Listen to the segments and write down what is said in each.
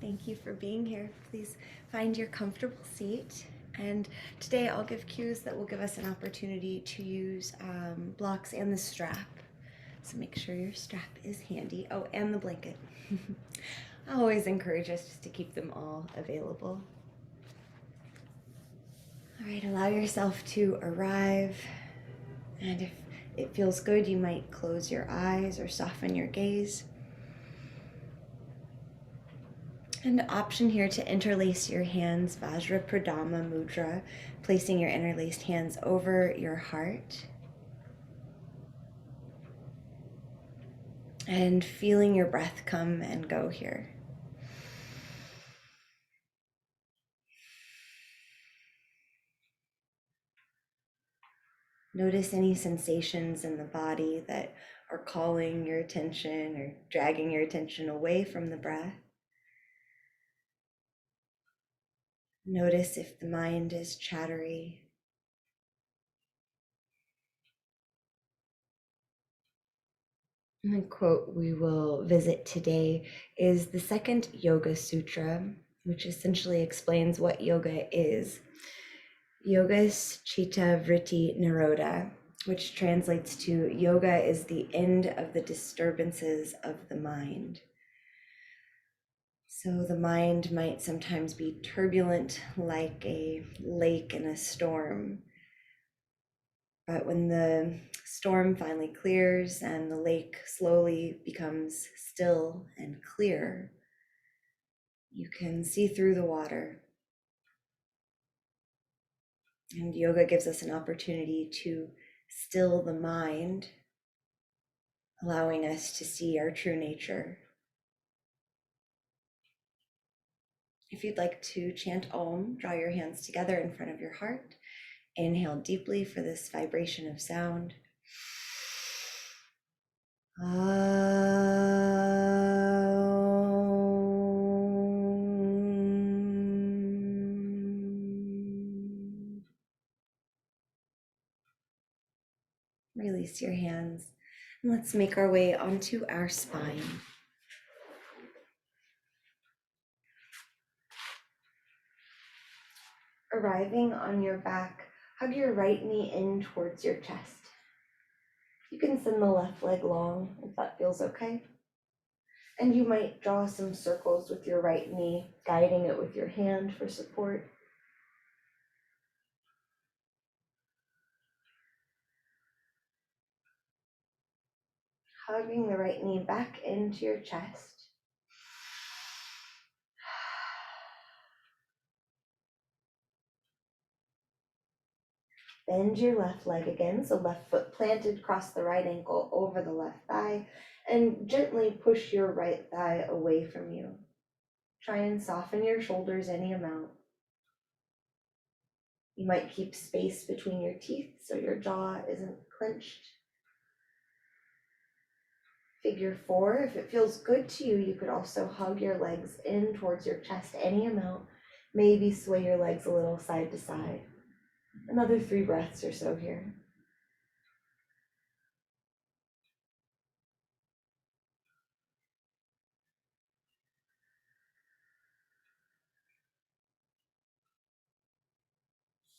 Thank you for being here. Please find your comfortable seat. And today I'll give cues that will give us an opportunity to use blocks and the strap. So make sure your strap is handy. Oh, and the blanket. I always encourage us just to keep them all available. All right, allow yourself to arrive. And if it feels good, you might close your eyes or soften your gaze. An option here to interlace your hands, Vajra Pradama Mudra, placing your interlaced hands over your heart and feeling your breath come and go here. Notice any sensations in the body that are calling your attention or dragging your attention away from the breath. Notice if the mind is chattery. The quote we will visit today is the second Yoga Sutra, which essentially explains what yoga is. Yogas Chitta Vritti Nirodha, which translates to yoga is the end of the disturbances of the mind. So the mind might sometimes be turbulent like a lake in a storm. But when the storm finally clears and the lake slowly becomes still and clear, you can see through the water. And yoga gives us an opportunity to still the mind, allowing us to see our true nature. If you'd like to chant Om, draw your hands together in front of your heart. Inhale deeply for this vibration of sound. Release your hands. And let's make our way onto our spine. Arriving on your back, hug your right knee in towards your chest. You can send the left leg long if that feels okay. And you might draw some circles with your right knee, guiding it with your hand for support. Hugging the right knee back into your chest. Bend your left leg again, so left foot planted, cross the right ankle over the left thigh, and gently push your right thigh away from you. Try and soften your shoulders any amount. You might keep space between your teeth so your jaw isn't clenched. Figure 4, if it feels good to you, you could also hug your legs in towards your chest any amount. Maybe sway your legs a little side to side. Another 3 breaths or so here.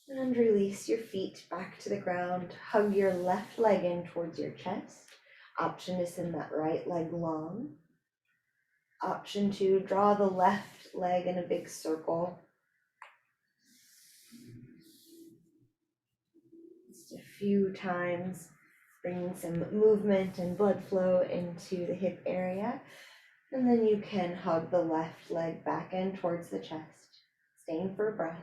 And release your feet back to the ground. Hug your left leg in towards your chest. Option to send that right leg long. Option 2, draw the left leg in a big circle. Just a few times, bringing some movement and blood flow into the hip area. And then you can hug the left leg back in towards the chest. Staying for a breath.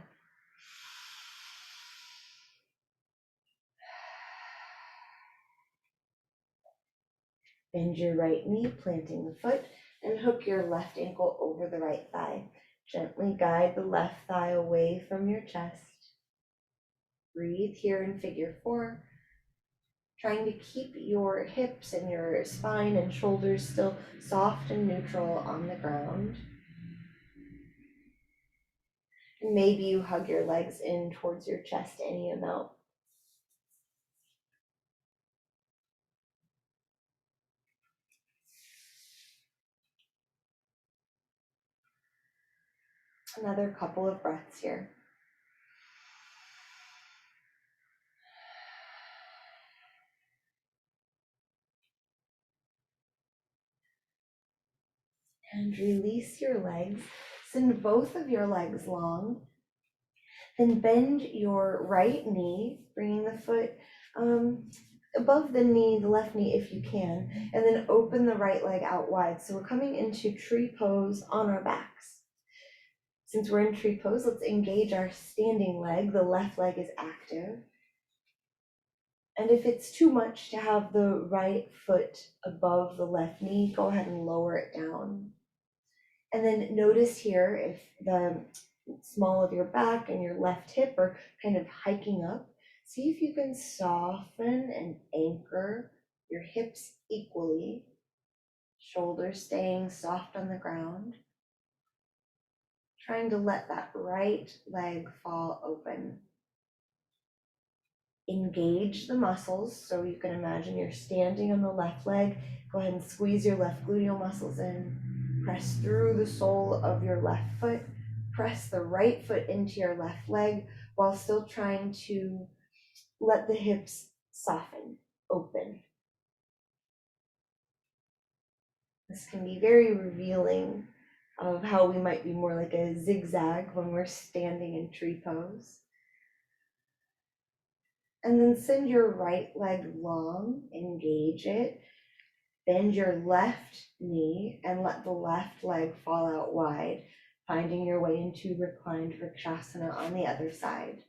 Bend your right knee, planting the foot, and hook your left ankle over the right thigh. Gently guide the left thigh away from your chest. Breathe here in figure 4, trying to keep your hips and your spine and shoulders still soft and neutral on the ground. And maybe you hug your legs in towards your chest any amount. Another couple of breaths here. And release your legs. Send both of your legs long. Then bend your right knee, bringing the foot above the knee, the left knee if you can, and then open the right leg out wide. So we're coming into tree pose on our backs. Since we're in tree pose, let's engage our standing leg. The left leg is active. And if it's too much to have the right foot above the left knee, go ahead and lower it down. And then notice here if the small of your back and your left hip are kind of hiking up. See if you can soften and anchor your hips equally, shoulders staying soft on the ground. Trying to let that right leg fall open. Engage the muscles, so you can imagine you're standing on the left leg. Go ahead and squeeze your left gluteal muscles in. Press through the sole of your left foot. Press the right foot into your left leg while still trying to let the hips soften, open. This can be very revealing of how we might be more like a zigzag when we're standing in tree pose. And then send your right leg long, engage it. Bend your left knee and let the left leg fall out wide, finding your way into reclined vrikshasana on the other side.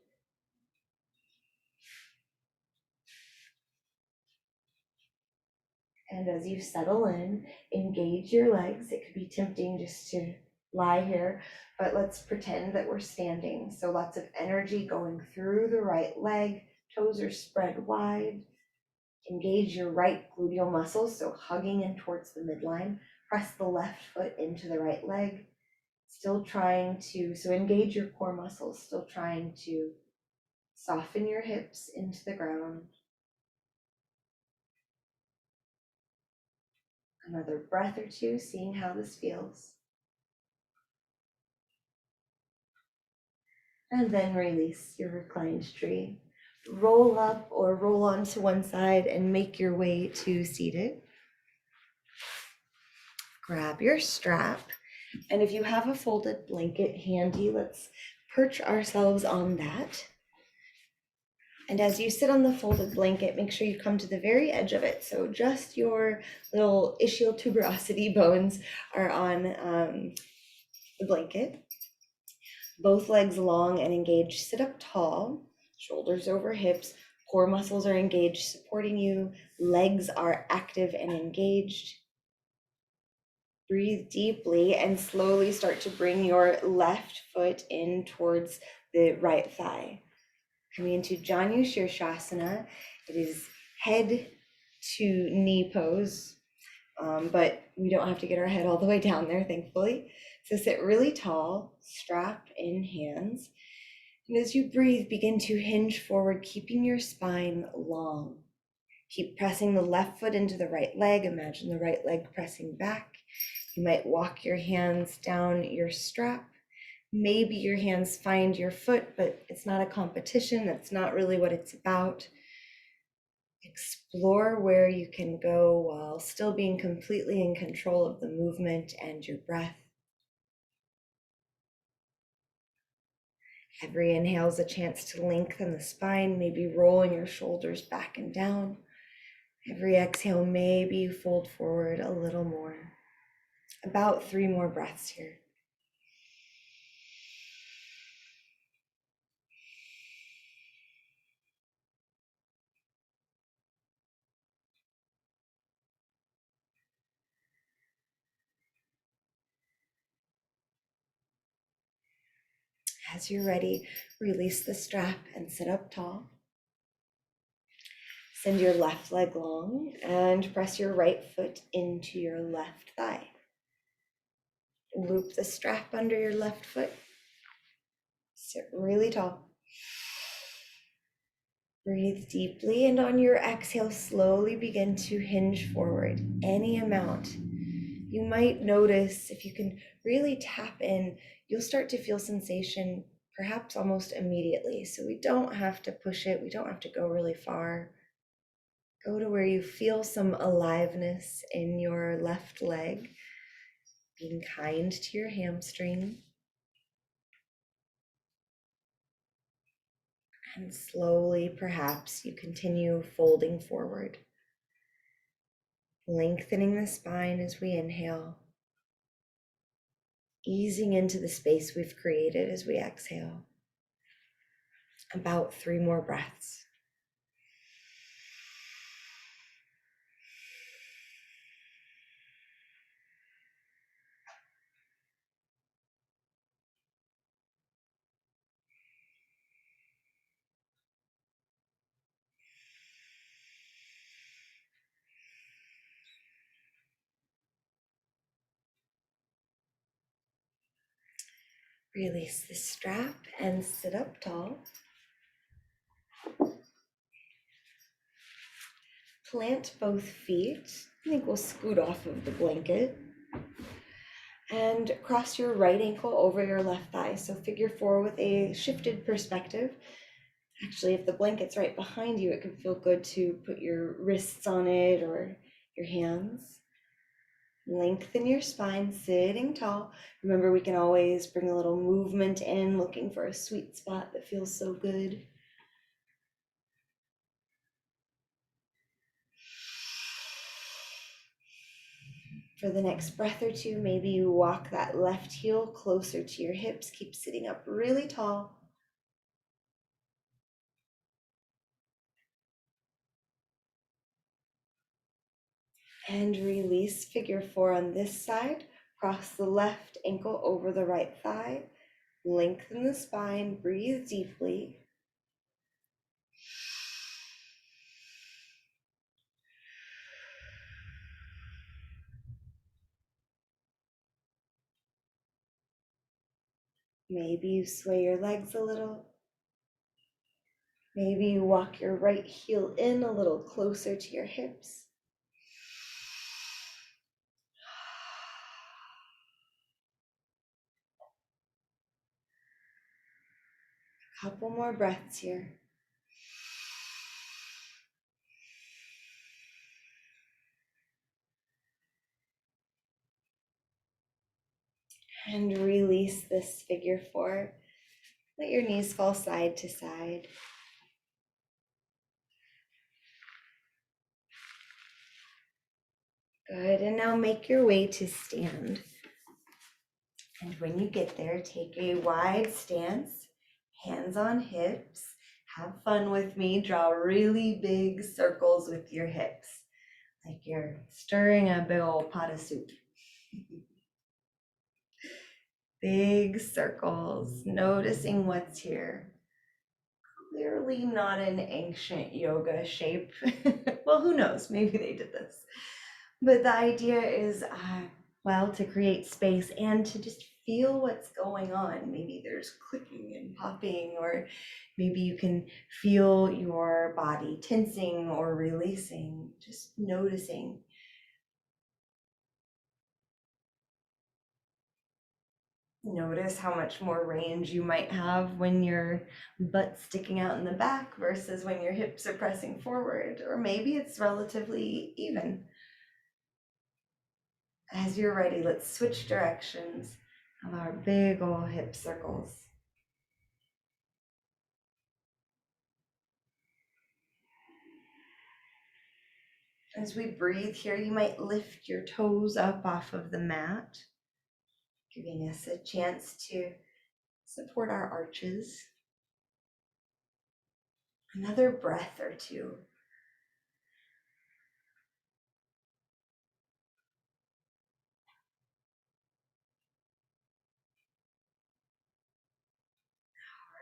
And as you settle in, engage your legs. It could be tempting just to lie here, but let's pretend that we're standing. So lots of energy going through the right leg, toes are spread wide. Engage your right gluteal muscles, so hugging in towards the midline. Press the left foot into the right leg. Still trying to, so engage your core muscles, still trying to soften your hips into the ground. Another breath or two, seeing how this feels. And then release your reclined tree. Roll up or roll onto one side and make your way to seated. Grab your strap. And if you have a folded blanket handy, let's perch ourselves on that. And as you sit on the folded blanket, make sure you come to the very edge of it. So just your little ischial tuberosity bones are on the blanket. Both legs long and engaged. Sit up tall, shoulders over hips. Core muscles are engaged, supporting you. Legs are active and engaged. Breathe deeply and slowly start to bring your left foot in towards the right thigh. Coming into Janu Shirshasana, it is head to knee pose, but we don't have to get our head all the way down there, thankfully. So sit really tall, strap in hands. And as you breathe, begin to hinge forward, keeping your spine long. Keep pressing the left foot into the right leg. Imagine the right leg pressing back. You might walk your hands down your strap. Maybe your hands find your foot, but it's not a competition. That's not really what it's about. Explore where you can go while still being completely in control of the movement and your breath. Every inhale is a chance to lengthen the spine, maybe rolling your shoulders back and down. Every exhale, maybe you fold forward a little more. About 3 more breaths here. As you're ready, release the strap and sit up tall. Send your left leg long and press your right foot into your left thigh. Loop the strap under your left foot. Sit really tall. Breathe deeply, and on your exhale, slowly begin to hinge forward any amount. You might notice if you can really tap in, you'll start to feel sensation perhaps almost immediately. So we don't have to push it, we don't have to go really far. Go to where you feel some aliveness in your left leg, being kind to your hamstring. And slowly, perhaps, you continue folding forward, lengthening the spine as we inhale, easing into the space we've created as we exhale. About 3 more breaths. Release the strap and sit up tall. Plant both feet. I think we'll scoot off of the blanket. And cross your right ankle over your left thigh. So figure 4 with a shifted perspective. Actually, if the blanket's right behind you, it can feel good to put your wrists on it or your hands. Lengthen your spine, sitting tall. Remember, we can always bring a little movement in, looking for a sweet spot that feels so good. For the next breath or two, maybe you walk that left heel closer to your hips. Keep sitting up really tall. And release, figure 4 on this side. Cross the left ankle over the right thigh. Lengthen the spine, breathe deeply. Maybe you sway your legs a little. Maybe you walk your right heel in a little closer to your hips. A couple more breaths here. And release this figure 4. Let your knees fall side to side. Good, and now make your way to stand. And when you get there, take a wide stance, hands on hips. Have fun with me. Draw really big circles with your hips, like you're stirring a big old pot of soup. Big circles, noticing what's here. Clearly not an ancient yoga shape. Well, who knows? Maybe they did this. But the idea is, well, to create space and to just feel what's going on. Maybe there's clicking and popping, or maybe you can feel your body tensing or releasing, just noticing. Notice how much more range you might have when your butt's sticking out in the back versus when your hips are pressing forward, or maybe it's relatively even. As you're ready, let's switch directions of our big old hip circles. As we breathe here, you might lift your toes up off of the mat, giving us a chance to support our arches. Another breath or two.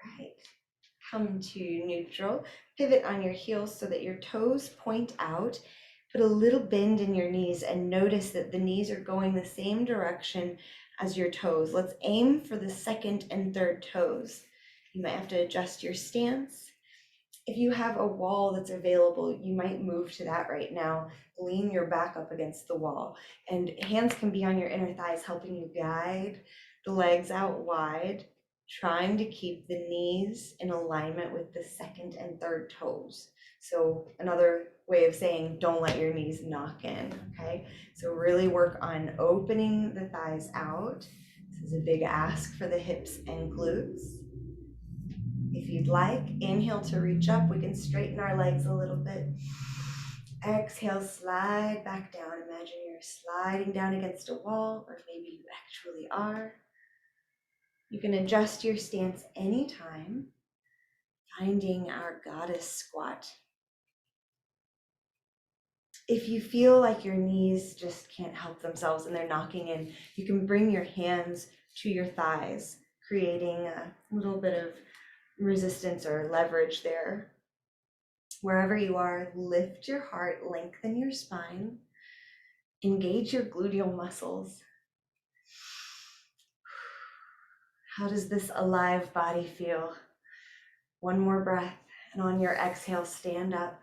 All right. Come to neutral. Pivot on your heels so that your toes point out. Put a little bend in your knees and notice that the knees are going the same direction as your toes. Let's aim for the second and third toes. You might have to adjust your stance. If you have a wall that's available, you might move to that right now. Lean your back up against the wall, and hands can be on your inner thighs, helping you guide the legs out wide, trying to keep the knees in alignment with the second and third toes. So another way of saying don't let your knees knock in, okay? So really work on opening the thighs out. This is a big ask for the hips and glutes. If you'd like, inhale to reach up. We can straighten our legs a little bit. Exhale, slide back down. Imagine you're sliding down against a wall, or maybe you actually are. You can adjust your stance anytime, finding our goddess squat. If you feel like your knees just can't help themselves and they're knocking in, you can bring your hands to your thighs, creating a little bit of resistance or leverage there. Wherever you are, lift your heart, lengthen your spine, engage your gluteal muscles. How does this alive body feel? One more breath, and on your exhale, stand up.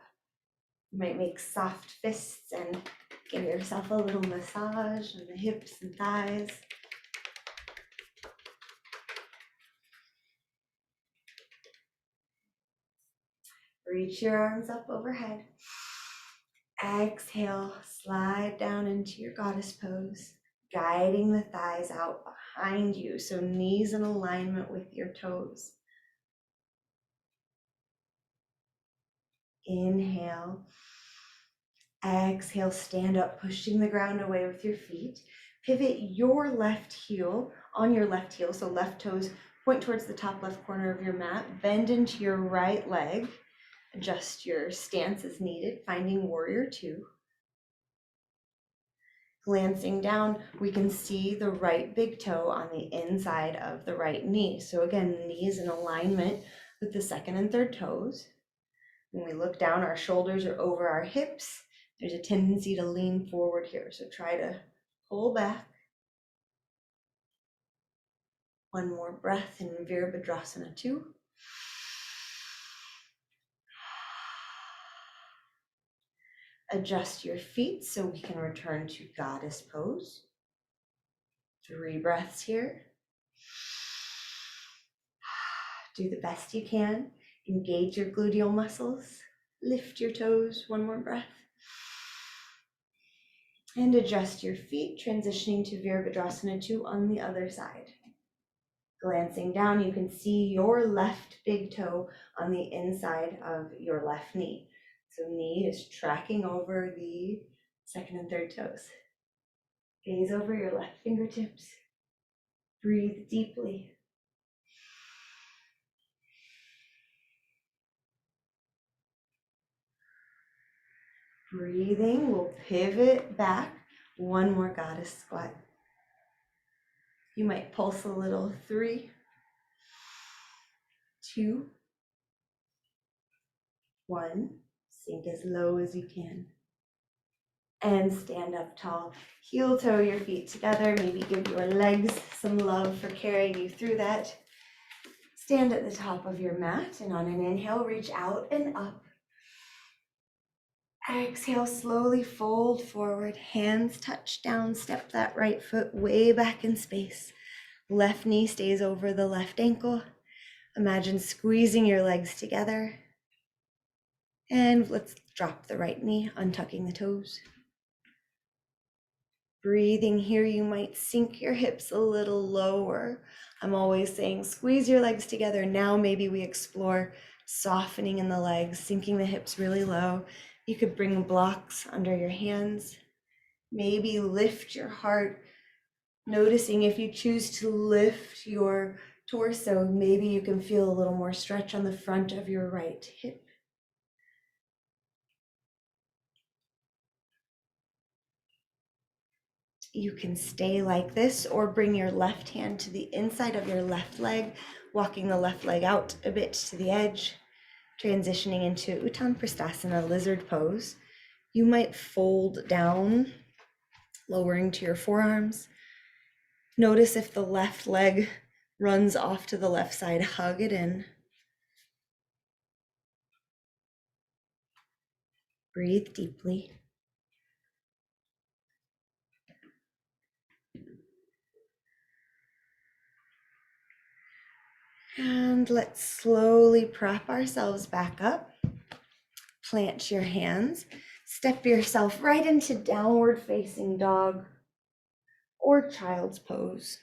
You might make soft fists and give yourself a little massage on the hips and thighs. Reach your arms up overhead. Exhale, slide down into your goddess pose, guiding the thighs out behind you, so knees in alignment with your toes. Inhale. Exhale, stand up, pushing the ground away with your feet. Pivot your left heel on your left heel, so left toes point towards the top left corner of your mat. Bend into your right leg. Adjust your stance as needed, finding warrior two. Glancing down, we can see the right big toe on the inside of the right knee. So again, knees in alignment with the second and third toes. When we look down, our shoulders are over our hips. There's a tendency to lean forward here, so try to pull back. One more breath in Virabhadrasana 2. Adjust your feet so we can return to goddess pose. 3 breaths here. Do the best you can. Engage your gluteal muscles. Lift your toes. One more breath. And adjust your feet, transitioning to Virabhadrasana 2 on the other side. Glancing down, you can see your left big toe on the inside of your left knee. So knee is tracking over the second and third toes. Gaze over your left fingertips. Breathe deeply. Breathing, we'll pivot back. One more goddess squat. You might pulse a little. 3, 2, 1. Sink as low as you can. And stand up tall. Heel toe your feet together. Maybe give your legs some love for carrying you through that. Stand at the top of your mat, and on an inhale, reach out and up. Exhale, slowly fold forward, hands touch down, step that right foot way back in space. Left knee stays over the left ankle. Imagine squeezing your legs together. And let's drop the right knee, untucking the toes. Breathing here, you might sink your hips a little lower. I'm always saying squeeze your legs together. Now maybe we explore softening in the legs, sinking the hips really low. You could bring blocks under your hands. Maybe lift your heart, noticing if you choose to lift your torso, maybe you can feel a little more stretch on the front of your right hip. You can stay like this or bring your left hand to the inside of your left leg, walking the left leg out a bit to the edge, transitioning into Uttanapristhasana, lizard pose. You might fold down, lowering to your forearms. Notice if the left leg runs off to the left side, hug it in. Breathe deeply. And let's slowly prop ourselves back up. Plant your hands. Step yourself right into downward facing dog or child's pose.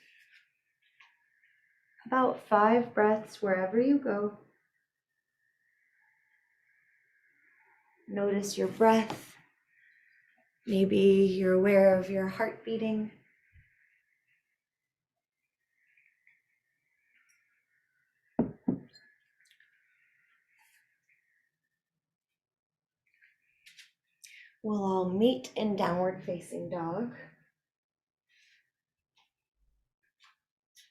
About 5 breaths wherever you go. Notice your breath. Maybe you're aware of your heart beating. We'll all meet in downward facing dog.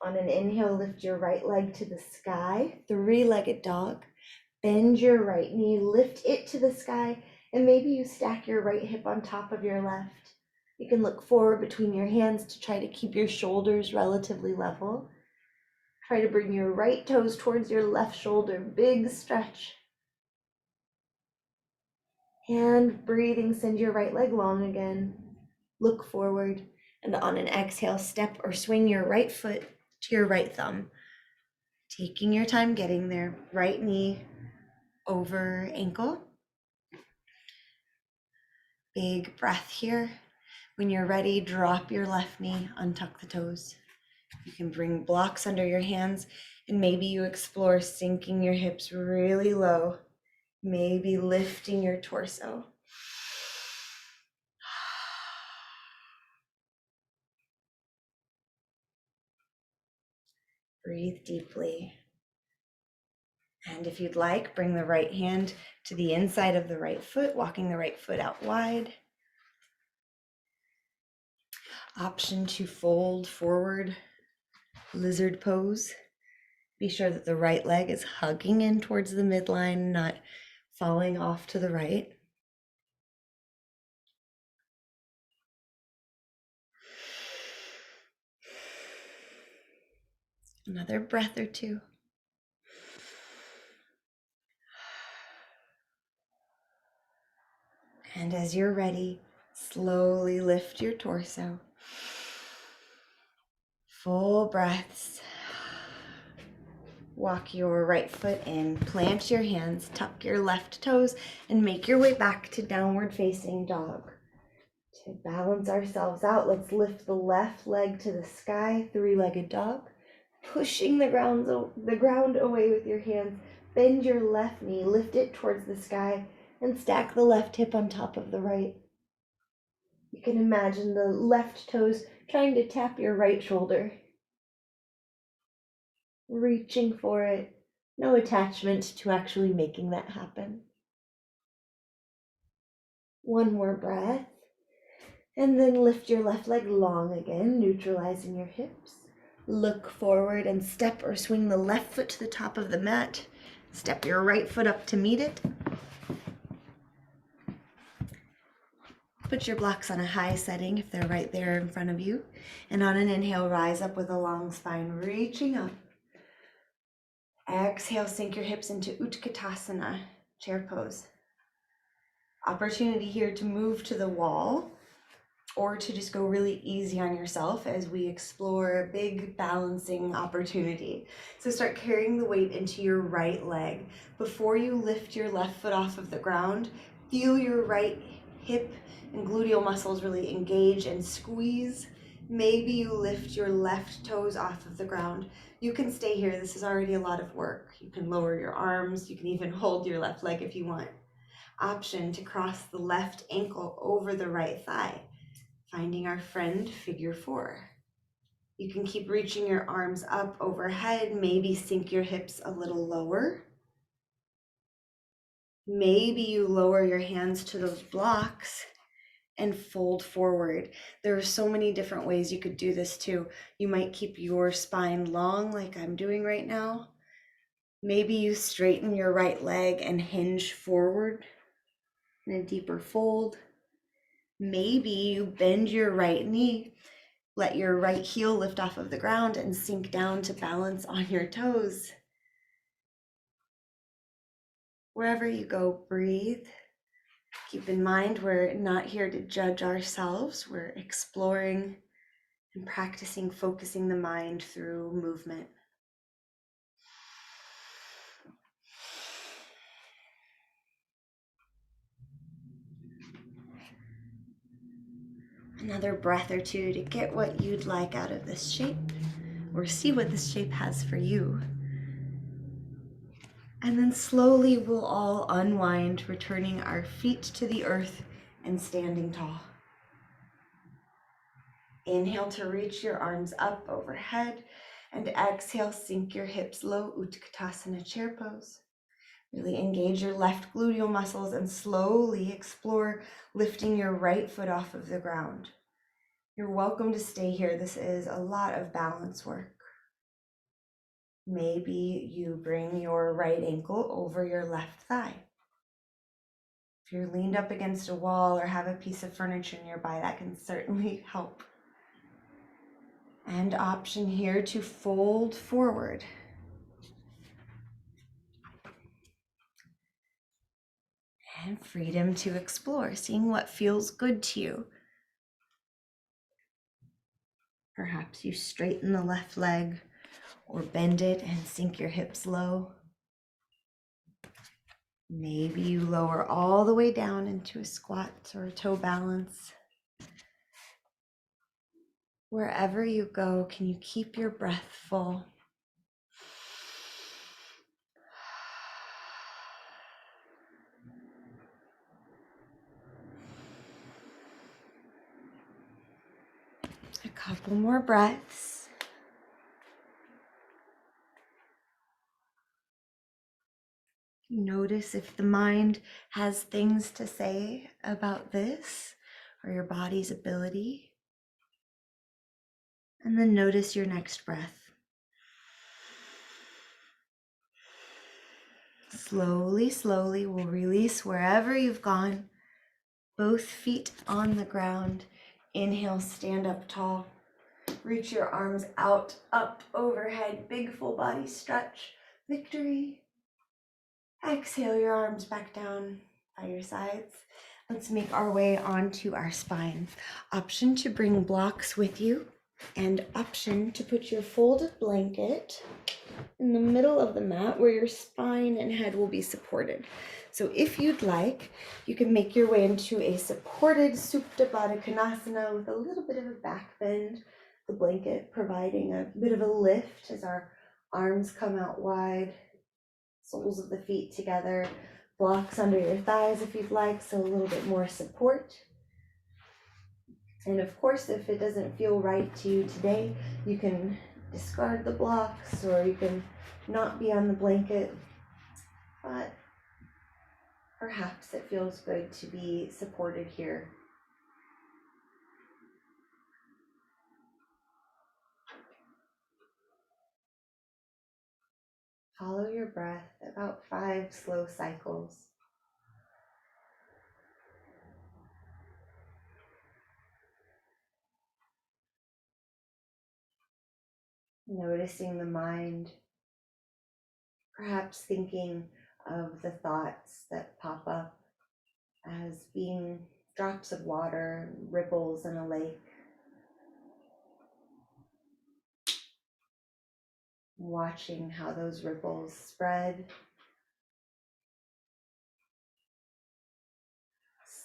On an inhale, lift your right leg to the sky, 3-legged dog. Bend your right knee, lift it to the sky, and maybe you stack your right hip on top of your left. You can look forward between your hands to try to keep your shoulders relatively level. Try to bring your right toes towards your left shoulder, big stretch. And breathing, send your right leg long again. Look forward, and on an exhale, step or swing your right foot to your right thumb. Taking your time getting there, right knee over ankle. Big breath here. When you're ready, drop your left knee, untuck the toes. You can bring blocks under your hands, and maybe you explore sinking your hips really low, maybe lifting your torso. Breathe deeply. And if you'd like, bring the right hand to the inside of the right foot, walking the right foot out wide. Option to fold forward, lizard pose. Be sure that the right leg is hugging in towards the midline, not falling off to the right. Another breath or two. And as you're ready, slowly lift your torso. Full breaths. Walk your right foot in, plant your hands, tuck your left toes, and make your way back to downward facing dog. To balance ourselves out, let's lift the left leg to the sky, 3-legged dog. Pushing the ground away with your hands. Bend your left knee, lift it towards the sky, and stack the left hip on top of the right. You can imagine the left toes trying to tap your right shoulder. Reaching for it. No attachment to actually making that happen. One more breath. And then lift your left leg long again, neutralizing your hips. Look forward and step or swing the left foot to the top of the mat. Step your right foot up to meet it. Put your blocks on a high setting if they're right there in front of you. And on an inhale, rise up with a long spine, reaching up. Exhale, sink your hips into Utkatasana, chair pose. Opportunity here to move to the wall or to just go really easy on yourself as we explore a big balancing opportunity. So start carrying the weight into your right leg. Before you lift your left foot off of the ground, feel your right hip and gluteal muscles really engage and squeeze. Maybe you lift your left toes off of the ground. You can stay here. This is already a lot of work. You can lower your arms. You can even hold your left leg if you want. Option to cross the left ankle over the right thigh, finding our friend figure 4. You can keep reaching your arms up overhead, maybe sink your hips a little lower. Maybe you lower your hands to those blocks and fold forward. There are so many different ways you could do this too. You might keep your spine long like I'm doing right now. Maybe you straighten your right leg and hinge forward in a deeper fold. Maybe you bend your right knee, let your right heel lift off of the ground and sink down to balance on your toes. Wherever you go, breathe. Keep in mind, we're not here to judge ourselves. We're exploring and practicing focusing the mind through movement. Another breath or two to get what you'd like out of this shape, or see what this shape has for you. And then slowly we'll all unwind, returning our feet to the earth and standing tall. Inhale to reach your arms up overhead, and exhale, sink your hips low, Utkatasana chair pose. Really engage your left gluteal muscles and slowly explore lifting your right foot off of the ground. You're welcome to stay here. This is a lot of balance work. Maybe you bring your right ankle over your left thigh. If you're leaned up against a wall or have a piece of furniture nearby, that can certainly help. And option here to fold forward. And freedom to explore, seeing what feels good to you. Perhaps you straighten the left leg or bend it and sink your hips low. Maybe you lower all the way down into a squat or a toe balance. Wherever you go, can you keep your breath full? A couple more breaths. Notice if the mind has things to say about this or your body's ability. And then notice your next breath. Slowly, slowly, we'll release wherever you've gone. Both feet on the ground. Inhale, stand up tall. Reach your arms out, up, overhead. Big full body stretch. Victory. Exhale your arms back down by your sides. Let's make our way onto our spine. Option to bring blocks with you, and option to put your folded blanket in the middle of the mat where your spine and head will be supported. So if you'd like, you can make your way into a supported Supta Baddha Konasana with a little bit of a back bend, the blanket providing a bit of a lift as our arms come out wide, soles of the feet together, blocks under your thighs if you'd like, so a little bit more support. And of course, if it doesn't feel right to you today, you can discard the blocks or you can not be on the blanket, but perhaps it feels good to be supported here. Follow your breath, about 5 slow cycles. Noticing the mind, perhaps thinking of the thoughts that pop up as being drops of water, ripples in a lake. Watching how those ripples spread,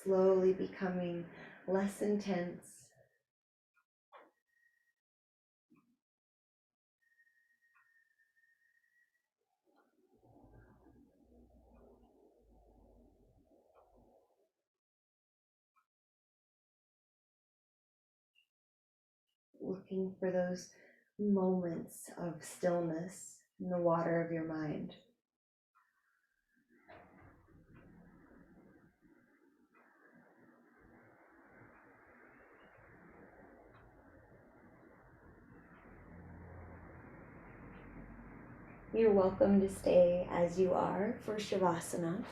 slowly becoming less intense. Looking for those moments of stillness in the water of your mind. You're welcome to stay as you are for Shavasana,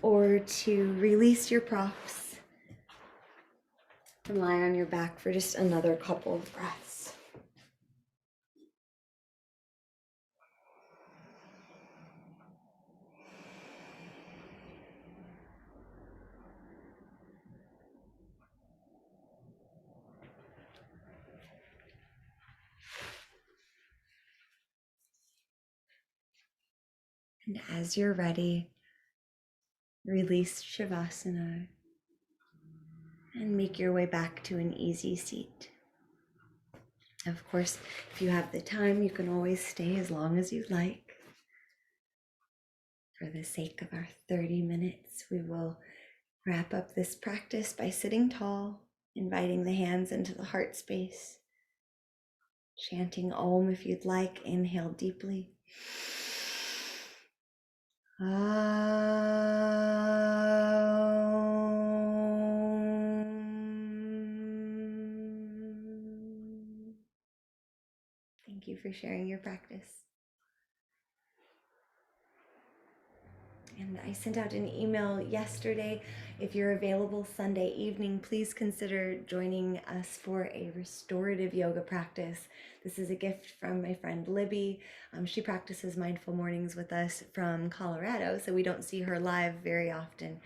or to release your props and lie on your back for just another couple of breaths. And as you're ready, release Shavasana and make your way back to an easy seat. Of course, if you have the time, you can always stay as long as you'd like. For the sake of our 30 minutes, we will wrap up this practice by sitting tall, inviting the hands into the heart space, chanting Om if you'd like. Inhale deeply. Thank you for sharing your practice. And I sent out an email yesterday. If you're available Sunday evening, please consider joining us for a restorative yoga practice. This is a gift from my friend Libby. She practices mindful mornings with us from Colorado, so we don't see her live very often.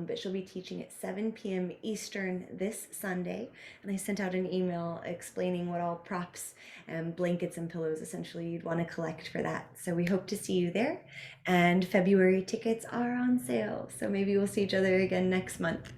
But she'll be teaching at 7 p.m. Eastern this Sunday. And I sent out an email explaining what all props and blankets and pillows essentially you'd want to collect for that. So we hope to see you there. And February tickets are on sale, so maybe we'll see each other again next month.